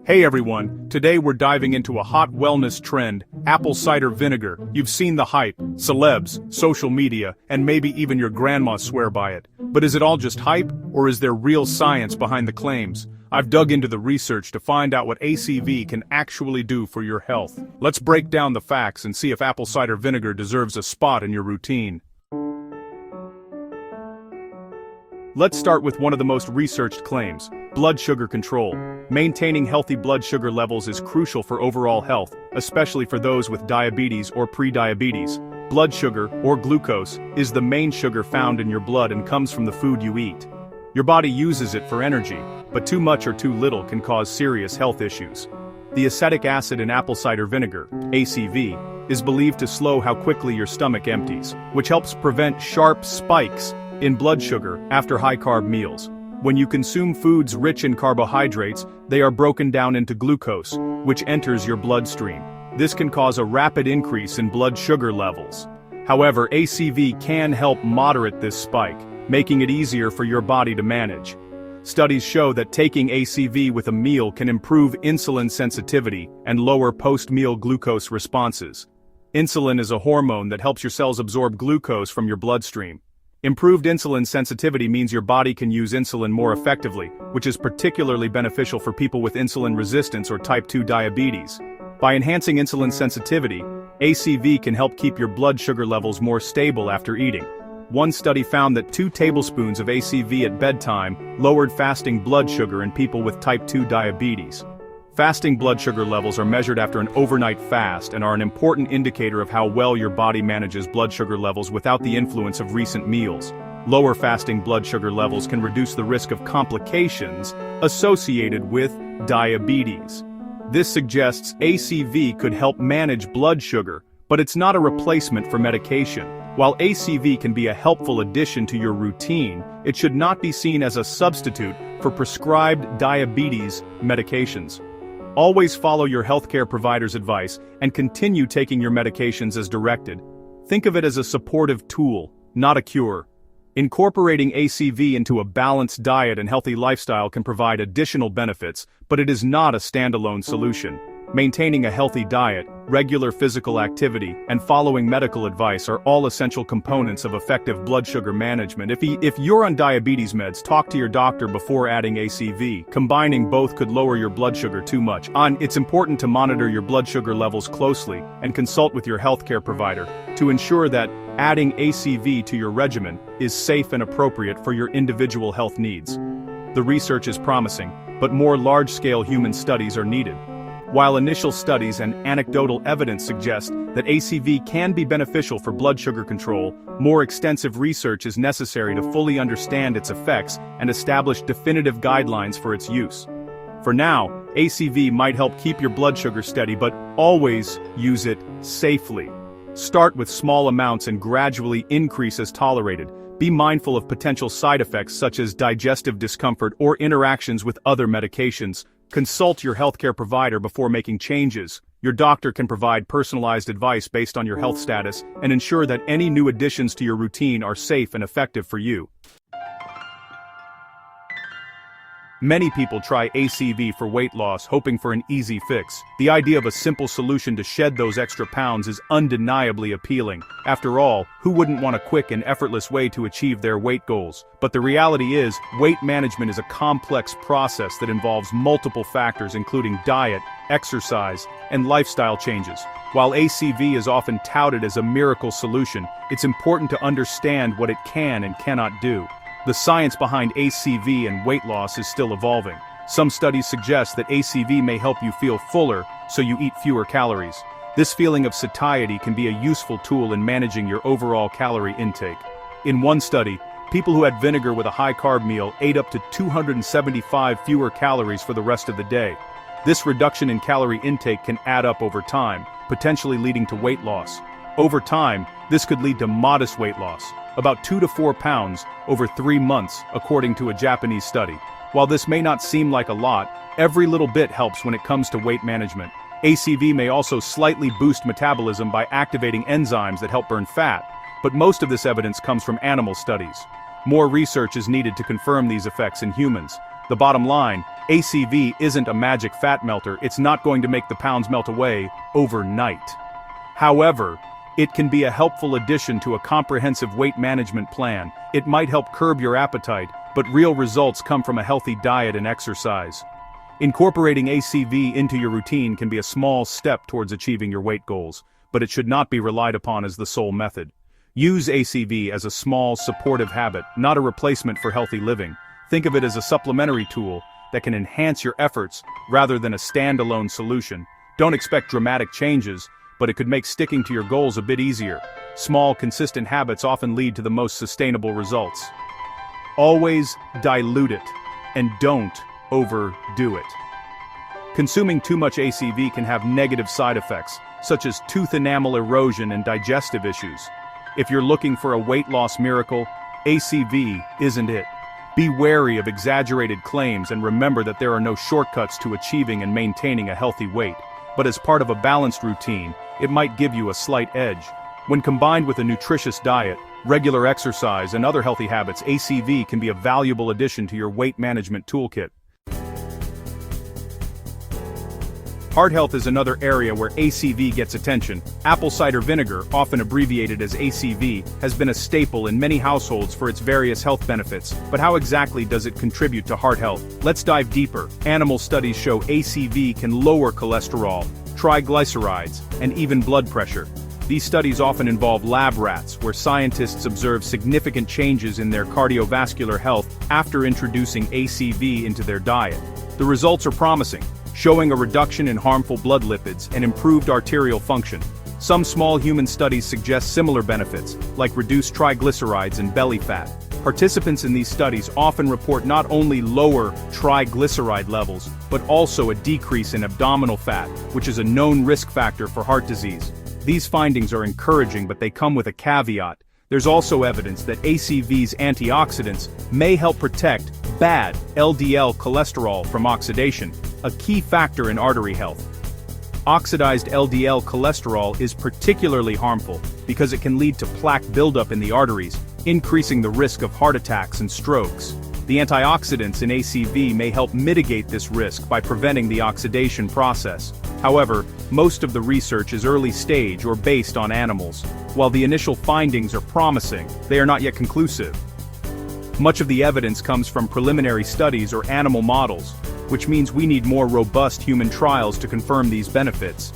Hey everyone, today we're diving into a hot wellness trend, apple cider vinegar. You've seen the hype, celebs, social media, and maybe even your grandma swear by it. But is it all just hype, or is there real science behind the claims? I've dug into the research to find out what ACV can actually do for your health. Let's break down the facts and see if apple cider vinegar deserves a spot in your routine. Let's start with one of the most researched claims: blood sugar control. Maintaining healthy blood sugar levels is crucial for overall health, especially for those with diabetes or pre-diabetes. Blood sugar, or glucose, is the main sugar found in your blood and comes from the food you eat. Your body uses it for energy, but too much or too little can cause serious health issues. The acetic acid in apple cider vinegar, ACV, is believed to slow how quickly your stomach empties, which helps prevent sharp spikes in blood sugar after high-carb meals. When you consume foods rich in carbohydrates, they are broken down into glucose, which enters your bloodstream. This can cause a rapid increase in blood sugar levels. However, ACV can help moderate this spike, making it easier for your body to manage. Studies show that taking ACV with a meal can improve insulin sensitivity and lower post-meal glucose responses. Insulin is a hormone that helps your cells absorb glucose from your bloodstream. Improved insulin sensitivity means your body can use insulin more effectively, which is particularly beneficial for people with insulin resistance or type 2 diabetes. By enhancing insulin sensitivity, ACV can help keep your blood sugar levels more stable after eating. One study found that 2 tablespoons of ACV at bedtime lowered fasting blood sugar in people with type 2 diabetes. Fasting blood sugar levels are measured after an overnight fast and are an important indicator of how well your body manages blood sugar levels without the influence of recent meals. Lower fasting blood sugar levels can reduce the risk of complications associated with diabetes. This suggests ACV could help manage blood sugar, but it's not a replacement for medication. While ACV can be a helpful addition to your routine, it should not be seen as a substitute for prescribed diabetes medications. Always follow your healthcare provider's advice and continue taking your medications as directed. Think of it as a supportive tool, not a cure. Incorporating ACV into a balanced diet and healthy lifestyle can provide additional benefits, but it is not a standalone solution. Maintaining a healthy diet, regular physical activity, and following medical advice are all essential components of effective blood sugar management. If you're on diabetes meds, talk to your doctor before adding ACV. Combining both could lower your blood sugar too much. It's important to monitor your blood sugar levels closely and consult with your healthcare provider to ensure that adding ACV to your regimen is safe and appropriate for your individual health needs. The research is promising, but more large-scale human studies are needed. While initial studies and anecdotal evidence suggest that ACV can be beneficial for blood sugar control, more extensive research is necessary to fully understand its effects and establish definitive guidelines for its use. For now, ACV might help keep your blood sugar steady, but always use it safely. Start with small amounts and gradually increase as tolerated. Be mindful of potential side effects such as digestive discomfort or interactions with other medications. Consult your healthcare provider before making changes. Your doctor can provide personalized advice based on your health status and ensure that any new additions to your routine are safe and effective for you. Many people try ACV for weight loss, hoping for an easy fix. The idea of a simple solution to shed those extra pounds is undeniably appealing. After all, who wouldn't want a quick and effortless way to achieve their weight goals? But the reality is, weight management is a complex process that involves multiple factors including diet, exercise, and lifestyle changes. While ACV is often touted as a miracle solution, it's important to understand what it can and cannot do. The science behind ACV and weight loss is still evolving. Some studies suggest that ACV may help you feel fuller, so you eat fewer calories. This feeling of satiety can be a useful tool in managing your overall calorie intake. In one study, people who had vinegar with a high-carb meal ate up to 275 fewer calories for the rest of the day. This reduction in calorie intake can add up over time, potentially leading to weight loss. Over time, this could lead to modest weight loss, about 2 to 4 pounds, over 3 months, according to a Japanese study. While this may not seem like a lot, every little bit helps when it comes to weight management. ACV may also slightly boost metabolism by activating enzymes that help burn fat, but most of this evidence comes from animal studies. More research is needed to confirm these effects in humans. The bottom line, ACV isn't a magic fat melter. It's not going to make the pounds melt away overnight. However, it can be a helpful addition to a comprehensive weight management plan. It might help curb your appetite, but real results come from a healthy diet and exercise. Incorporating ACV into your routine can be a small step towards achieving your weight goals, but it should not be relied upon as the sole method. Use ACV as a small, supportive habit, not a replacement for healthy living. Think of it as a supplementary tool that can enhance your efforts rather than a standalone solution. Don't expect dramatic changes, but it could make sticking to your goals a bit easier. Small, consistent habits often lead to the most sustainable results. Always dilute it, and don't overdo it. Consuming too much ACV can have negative side effects, such as tooth enamel erosion and digestive issues. If you're looking for a weight loss miracle, ACV isn't it. Be wary of exaggerated claims and remember that there are no shortcuts to achieving and maintaining a healthy weight. But as part of a balanced routine, it might give you a slight edge. When combined with a nutritious diet, regular exercise, and other healthy habits, ACV can be a valuable addition to your weight management toolkit. Heart health is another area where ACV gets attention. Apple cider vinegar, often abbreviated as ACV, has been a staple in many households for its various health benefits. But how exactly does it contribute to heart health? Let's dive deeper. Animal studies show ACV can lower cholesterol, triglycerides, and even blood pressure. These studies often involve lab rats, where scientists observe significant changes in their cardiovascular health after introducing ACV into their diet. The results are promising, showing a reduction in harmful blood lipids and improved arterial function. Some small human studies suggest similar benefits, like reduced triglycerides and belly fat. Participants in these studies often report not only lower triglyceride levels, but also a decrease in abdominal fat, which is a known risk factor for heart disease. These findings are encouraging, but they come with a caveat. There's also evidence that ACV's antioxidants may help protect bad LDL cholesterol from oxidation, a key factor in artery health. Oxidized LDL cholesterol is particularly harmful because it can lead to plaque buildup in the arteries, increasing the risk of heart attacks and strokes. The antioxidants in ACV may help mitigate this risk by preventing the oxidation process. However, most of the research is early stage or based on animals. While the initial findings are promising, they are not yet conclusive. Much of the evidence comes from preliminary studies or animal models, which means we need more robust human trials to confirm these benefits.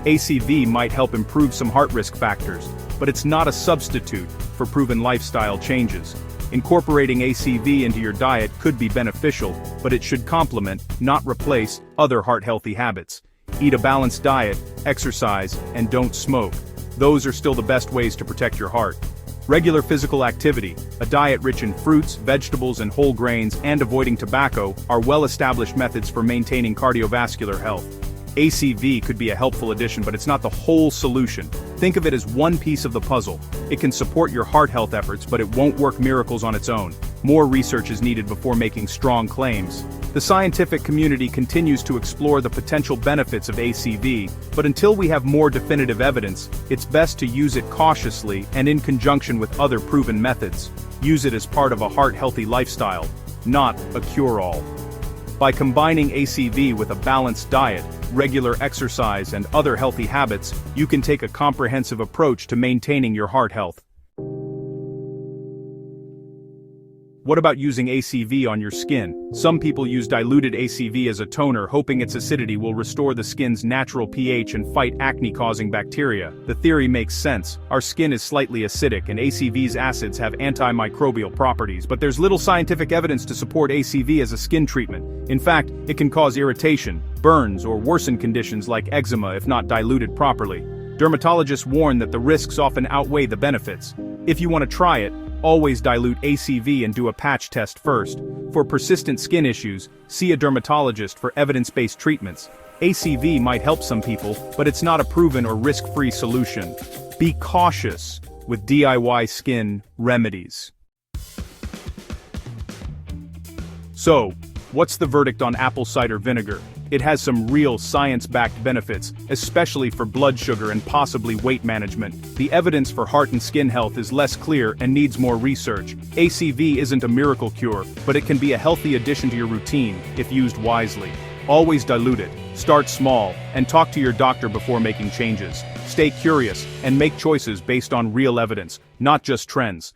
ACV might help improve some heart risk factors, but it's not a substitute for proven lifestyle changes. Incorporating ACV into your diet could be beneficial, but it should complement, not replace, other heart-healthy habits. Eat a balanced diet, exercise, and don't smoke. Those are still the best ways to protect your heart. Regular physical activity, a diet rich in fruits, vegetables, and whole grains, and avoiding tobacco are well-established methods for maintaining cardiovascular health. ACV could be a helpful addition, but it's not the whole solution. Think of it as one piece of the puzzle. It can support your heart health efforts, but it won't work miracles on its own. More research is needed before making strong claims. The scientific community continues to explore the potential benefits of ACV, but until we have more definitive evidence, it's best to use it cautiously and in conjunction with other proven methods. Use it as part of a heart-healthy lifestyle, not a cure-all. By combining ACV with a balanced diet, regular exercise, and other healthy habits, you can take a comprehensive approach to maintaining your heart health. What about using ACV on your skin? Some people use diluted ACV as a toner, hoping its acidity will restore the skin's natural pH and fight acne-causing bacteria. The theory makes sense. Our skin is slightly acidic, and ACV's acids have antimicrobial properties, but there's little scientific evidence to support ACV as a skin treatment. In fact, it can cause irritation, burns, or worsen conditions like eczema if not diluted properly. Dermatologists warn that the risks often outweigh the benefits. If you want to try it, always dilute ACV and do a patch test first. For persistent skin issues, see a dermatologist for evidence-based treatments. ACV might help some people, but it's not a proven or risk-free solution. Be cautious with DIY skin remedies. So, what's the verdict on apple cider vinegar? It has some real science-backed benefits, especially for blood sugar and possibly weight management. The evidence for heart and skin health is less clear and needs more research. ACV isn't a miracle cure, but it can be a healthy addition to your routine if used wisely. Always dilute it, start small, and talk to your doctor before making changes. Stay curious and make choices based on real evidence, not just trends.